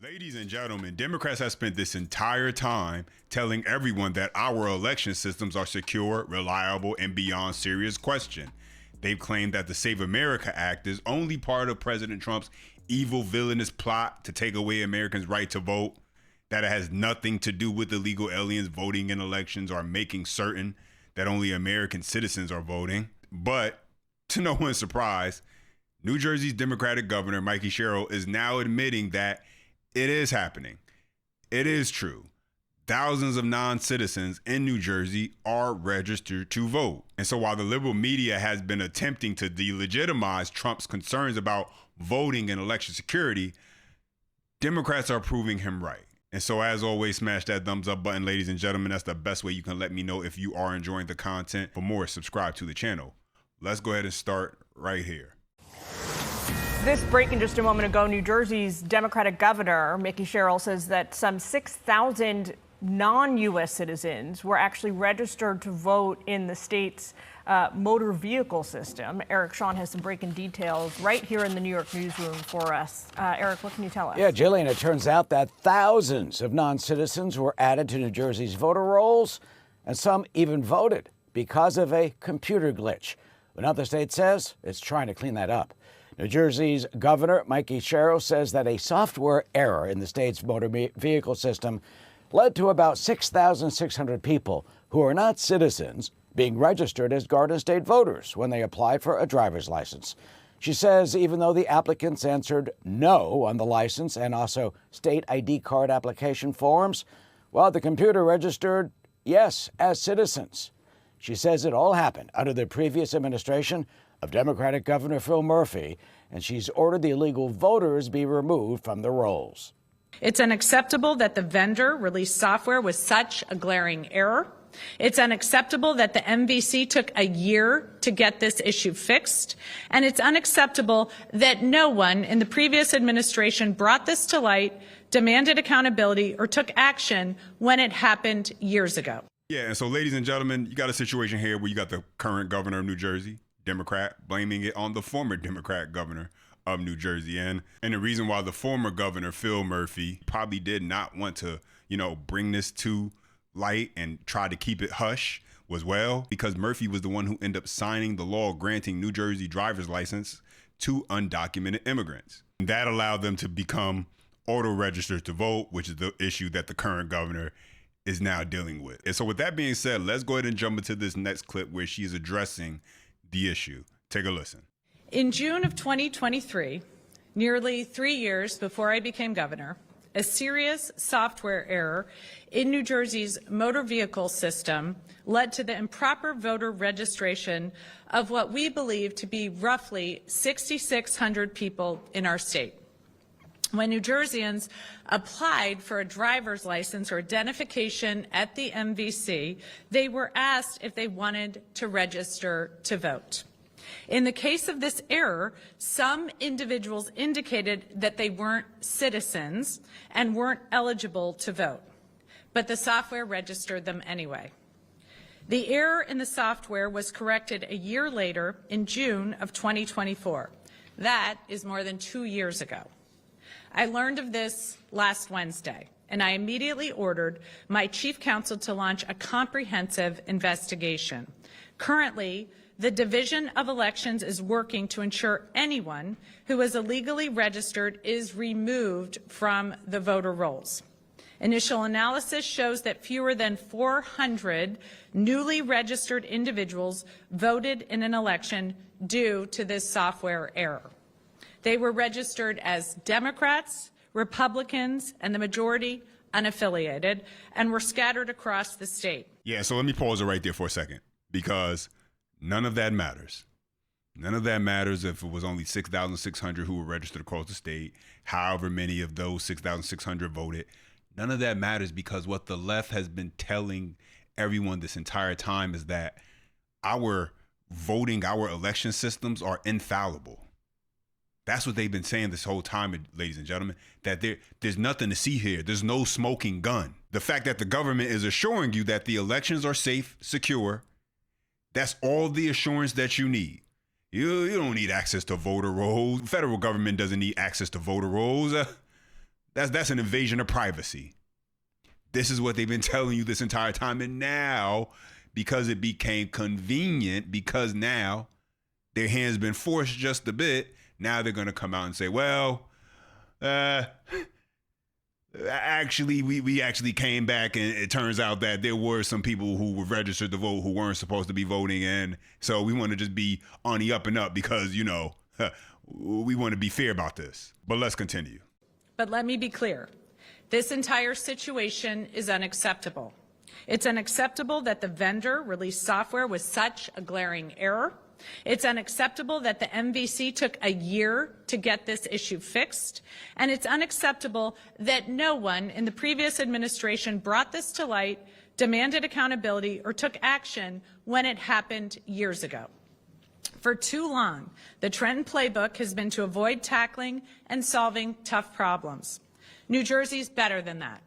Ladies and gentlemen, Democrats have spent this entire time telling everyone that our election systems are secure, reliable, and beyond serious question. They've claimed that the Save America Act is only part of President Trump's evil, villainous plot to take away Americans' right to vote, that it has nothing to do with illegal aliens voting in elections or making certain that only American citizens are voting. But, to no one's surprise, New Jersey's Democratic governor, Mikey Sherrill, is now admitting that it is happening. It is true. Thousands of non-citizens in New Jersey are registered to vote. And so while the liberal media has been attempting to delegitimize Trump's concerns about voting and election security, Democrats are proving him right. And so as always, smash that thumbs up button, ladies and gentlemen. That's the best way you can let me know if you are enjoying the content. For more, subscribe to the channel. Let's go ahead and start right here. This breaking just a moment ago, New Jersey's Democratic governor, Mickey Sherrill, says that some 6,000 non-U.S. citizens were actually registered to vote in the state's motor vehicle system. Eric Shawn has some breaking details right here in the New York newsroom for us. Eric, what can you tell us? Yeah, Jillian, it turns out that thousands of non-citizens were added to New Jersey's voter rolls, and some even voted because of a computer glitch. But now the state says it's trying to clean that up. New Jersey's governor, Mikey Sherrill, says that a software error in the state's motor vehicle system led to about 6,600 people who are not citizens being registered as Garden State voters when they applied for a driver's license. She says even though the applicants answered no on the license and also state ID card application forms, well, the computer registered yes as citizens. She says it all happened under the previous administration of Democratic Governor Phil Murphy, and she's ordered the illegal voters be removed from the rolls. It's unacceptable that the vendor released software with such a glaring error. It's unacceptable that the MVC took a year to get this issue fixed. And it's unacceptable that no one in the previous administration brought this to light, demanded accountability, or took action when it happened years ago. Yeah, and so ladies and gentlemen, you got a situation here where you got the current governor of New Jersey, Democrat, blaming it on the former Democrat governor of New Jersey. And the reason why the former governor, Phil Murphy, probably did not want to, bring this to light and try to keep it hush was, well, because Murphy was the one who ended up signing the law granting New Jersey driver's license to undocumented immigrants. And that allowed them to become auto-registered to vote, which is the issue that the current governor is now dealing with. And so with that being said, let's go ahead and jump into this next clip where she's addressing the issue. Take a listen. In June of 2023, nearly 3 years before I became governor, a serious software error in New Jersey's motor vehicle system led to the improper voter registration of what we believe to be roughly 6,600 people in our state. When New Jerseyans applied for a driver's license or identification at the MVC, they were asked if they wanted to register to vote. In the case of this error, some individuals indicated that they weren't citizens and weren't eligible to vote, but the software registered them anyway. The error in the software was corrected a year later in June of 2024. That is more than 2 years ago. I learned of this last Wednesday, and I immediately ordered my chief counsel to launch a comprehensive investigation. Currently, the Division of Elections is working to ensure anyone who is illegally registered is removed from the voter rolls. Initial analysis shows that fewer than 400 newly registered individuals voted in an election due to this software error. They were registered as Democrats, Republicans, and the majority unaffiliated, and were scattered across the state. Yeah, so let me pause it right there for a second, because none of that matters. None of that matters if it was only 6,600 who were registered across the state, however many of those 6,600 voted. None of that matters, because what the left has been telling everyone this entire time is that our voting, our election systems are infallible. That's what they've been saying this whole time, ladies and gentlemen, that there's nothing to see here. There's no smoking gun. The fact that the government is assuring you that the elections are safe, secure, that's all the assurance that you need. You don't need access to voter rolls. The federal government doesn't need access to voter rolls. That's an invasion of privacy. This is what they've been telling you this entire time. And now, because it became convenient, because now their hand's been forced just a bit, now they're going to come out and say, well, actually, we actually came back and it turns out that there were some people who were registered to vote who weren't supposed to be voting. And so we want to just be on the up and up because, you know, we want to be fair about this. But let's continue. But let me be clear. This entire situation is unacceptable. It's unacceptable that the vendor released software with such a glaring error. It's unacceptable that the MVC took a year to get this issue fixed. And it's unacceptable that no one in the previous administration brought this to light, demanded accountability, or took action when it happened years ago. For too long, the Trenton playbook has been to avoid tackling and solving tough problems. New Jersey's better than that.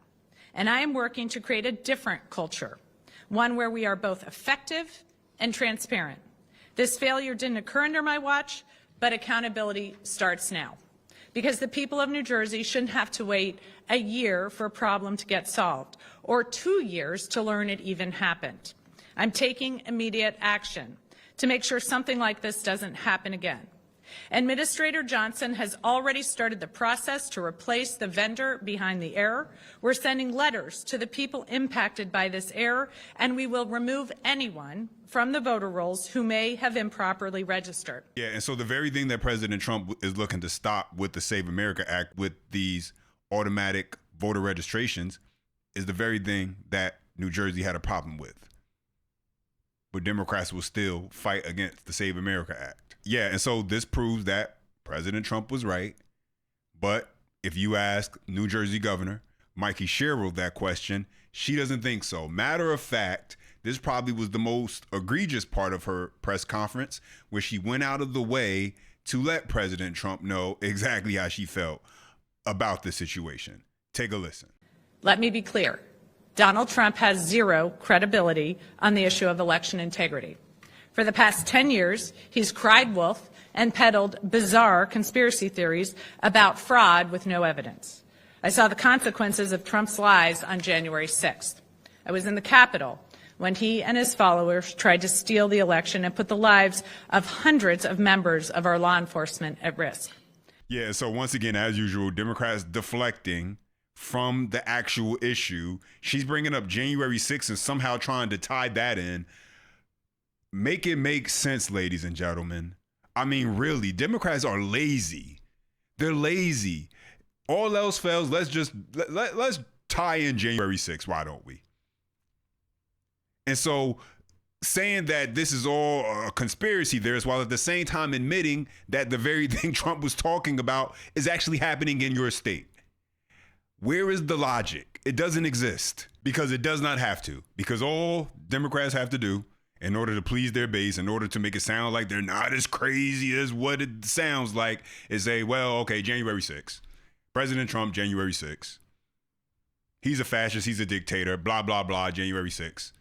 And I am working to create a different culture, one where we are both effective and transparent. This failure didn't occur under my watch, but accountability starts now. Because the people of New Jersey shouldn't have to wait a year for a problem to get solved, or 2 years to learn it even happened. I'm taking immediate action to make sure something like this doesn't happen again. Administrator Johnson has already started the process to replace the vendor behind the error. We're sending letters to the people impacted by this error, and we will remove anyone from the voter rolls who may have improperly registered. Yeah, and so the very thing that President Trump is looking to stop with the Save America Act, with these automatic voter registrations, is the very thing that New Jersey had a problem with. But Democrats will still fight against the Save America Act. Yeah, and so this proves that President Trump was right. But if you ask New Jersey Governor Mikey Sherrill that question, she doesn't think so. Matter of fact, this probably was the most egregious part of her press conference, where she went out of the way to let President Trump know exactly how she felt about the situation. Take a listen. Let me be clear. Donald Trump has zero credibility on the issue of election integrity. For the past 10 years, he's cried wolf and peddled bizarre conspiracy theories about fraud with no evidence. I saw the consequences of Trump's lies on January 6th. I was in the Capitol when he and his followers tried to steal the election and put the lives of hundreds of members of our law enforcement at risk. Yeah, so once again, as usual, Democrats deflecting from the actual issue. She's bringing up January 6th and somehow trying to tie that in. Make it make sense, ladies and gentlemen. I mean, really, Democrats are lazy. They're lazy. All else fails, let's tie in January 6th. Why don't we? And so saying that this is all a conspiracy theorist, while at the same time admitting that the very thing Trump was talking about is actually happening in your state. Where is the logic? It doesn't exist, because it does not have to. Because all Democrats have to do, in order to please their base, in order to make it sound like they're not as crazy as what it sounds like, is say, well, okay, January 6th. President Trump, January 6th. He's a fascist, he's a dictator, blah, blah, blah, January 6th.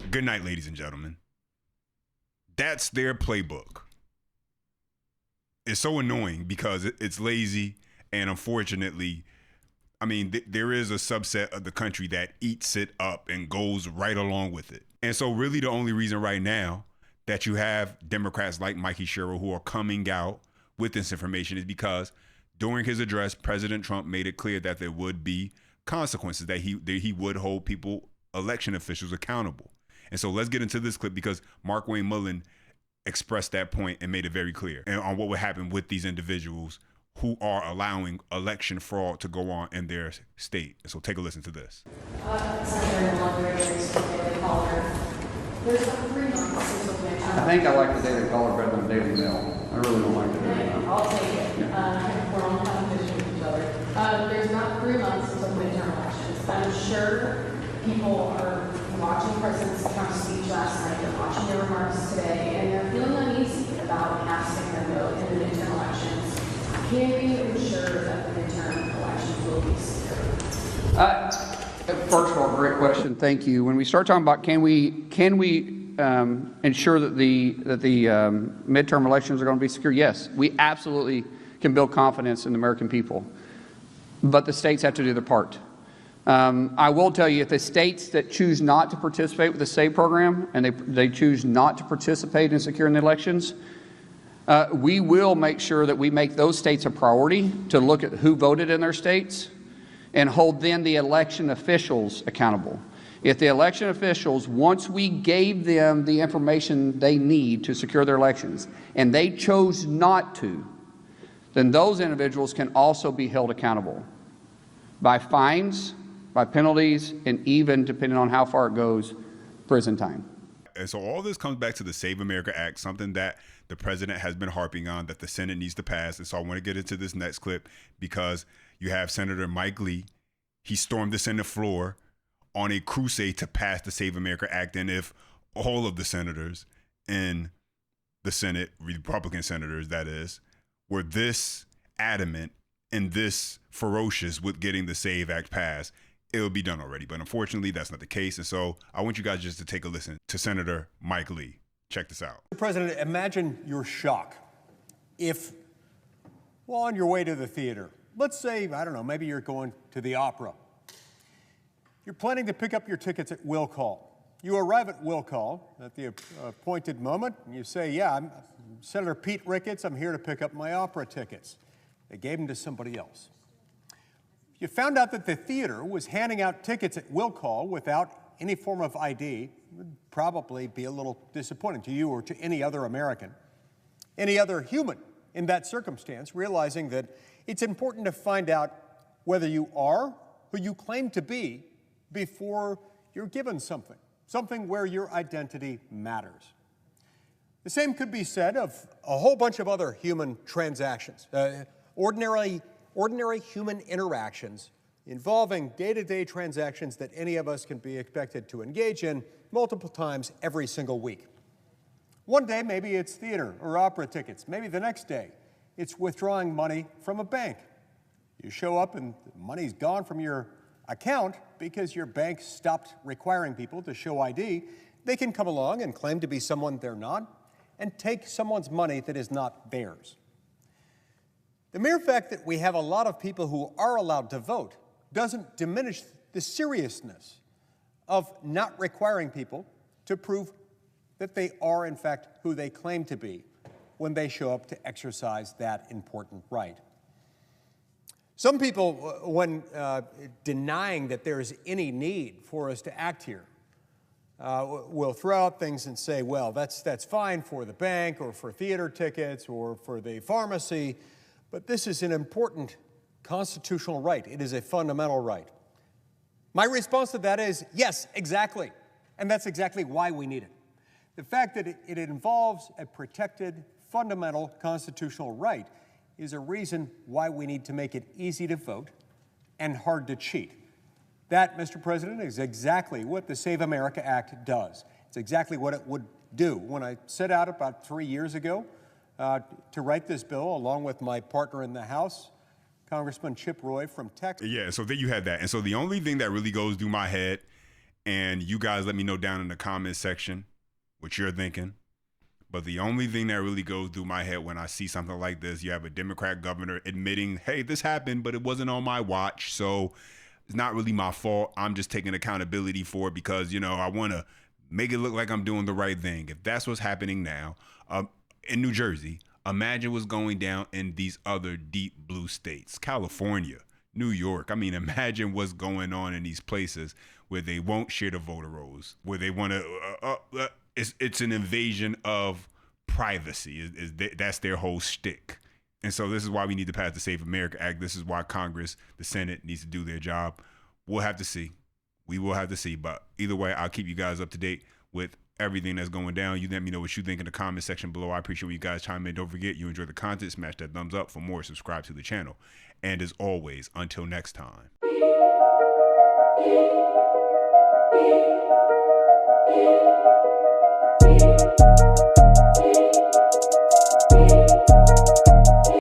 Good night, ladies and gentlemen. That's their playbook. It's so annoying because it's lazy, and unfortunately, I mean, there is a subset of the country that eats it up and goes right along with it. And so really the only reason right now that you have Democrats like Mikey Sherrill who are coming out with this information is because during his address, President Trump made it clear that there would be consequences, that he would hold people, election officials, accountable. And so let's get into this clip, because Mark Wayne Mullen expressed that point and made it very clear and on what would happen with these individuals who are allowing election fraud to go on in their state. And so take a listen to this. I think I like the Daily Caller better than the Daily Mail. I really don't like the Daily Mail. I'll take it. We're on competition with each other. There's not 3 months until midterm elections. I'm sure people are watching President Trump's speech last night, they're watching their remarks today, and they're feeling uneasy about casting their vote in the midterm elections. Can we ensure that the midterm elections will be secure? First of all, great question. Thank you. When we start talking about can we ensure that the midterm elections are going to be secure? Yes, we absolutely can build confidence in the American people. but the states have to do their part. I will tell you, if the states that choose not to participate with the SAVE program and they choose not to participate in securing the elections, we will make sure that we make those states a priority to look at who voted in their states and hold then the election officials accountable. If the election officials, once we gave them the information they need to secure their elections, and they chose not to, then those individuals can also be held accountable by fines, by penalties, and even, depending on how far it goes, prison time. And so all this comes back to the Save America Act, something that the president has been harping on, that the Senate needs to pass. And so I want to get into this next clip because you have Senator Mike Lee. He stormed the Senate floor on a crusade to pass the Save America Act. And if all of the senators in the Senate, Republican senators that is, were this adamant and this ferocious with getting the SAVE Act passed, it would be done already. But unfortunately, that's not the case. And so I want you guys just to take a listen to Senator Mike Lee. Check this out. Mr. President, imagine your shock if, well, on your way to the theater, let's say, I don't know, maybe you're going to the opera. You're planning to pick up your tickets at will call. You arrive at will call at the appointed moment, and you say, yeah, I'm Senator Pete Ricketts. I'm here to pick up my opera tickets. They gave them to somebody else. You found out that the theater was handing out tickets at will call without any form of ID. It would probably be a little disappointing to you or to any other American, any other human in that circumstance, realizing that it's important to find out whether you are who you claim to be before you're given something where your identity matters. The same could be said of a whole bunch of other human transactions, ordinary human interactions involving day-to-day transactions that any of us can be expected to engage in multiple times every single week. One day, maybe it's theater or opera tickets. Maybe the next day, it's withdrawing money from a bank. You show up and the money's gone from your account because your bank stopped requiring people to show ID. They can come along and claim to be someone they're not and take someone's money that is not theirs. The mere fact that we have a lot of people who are allowed to vote doesn't diminish the seriousness of not requiring people to prove that they are, in fact, who they claim to be when they show up to exercise that important right. Some people, when denying that there is any need for us to act here, will throw out things and say, well, that's fine for the bank or for theater tickets or for the pharmacy, but this is an important constitutional right. It is a fundamental right. My response to that is, yes, exactly. And that's exactly why we need it. The fact that it involves a protected, fundamental constitutional right is a reason why we need to make it easy to vote and hard to cheat. That, Mr. President, is exactly what the Save America Act does. It's exactly what it would do. When I set out about 3 years ago to write this bill, along with my partner in the House, Congressman Chip Roy from Texas. Yeah, so then you had that. And so the only thing that really goes through my head, and you guys let me know down in the comments section what you're thinking, but the only thing that really goes through my head when I see something like this, you have a Democrat governor admitting, hey, this happened, but it wasn't on my watch, so it's not really my fault. I'm just taking accountability for it because, I want to make it look like I'm doing the right thing. If that's what's happening now in New Jersey, imagine what's going down in these other deep blue states, California, New York. I mean, imagine what's going on in these places where they won't share the voter rolls, where they want to, it's an invasion of privacy. That's their whole shtick. And so this is why we need to pass the Save America Act. This is why Congress, the Senate, needs to do their job. We'll have to see. We will have to see. But either way, I'll keep you guys up to date with everything that's going down. You let me know what you think in the comment section below. I appreciate when you guys chime in. Don't forget, you enjoy the content, smash that thumbs up. For more, subscribe to the channel. And as always, until next time.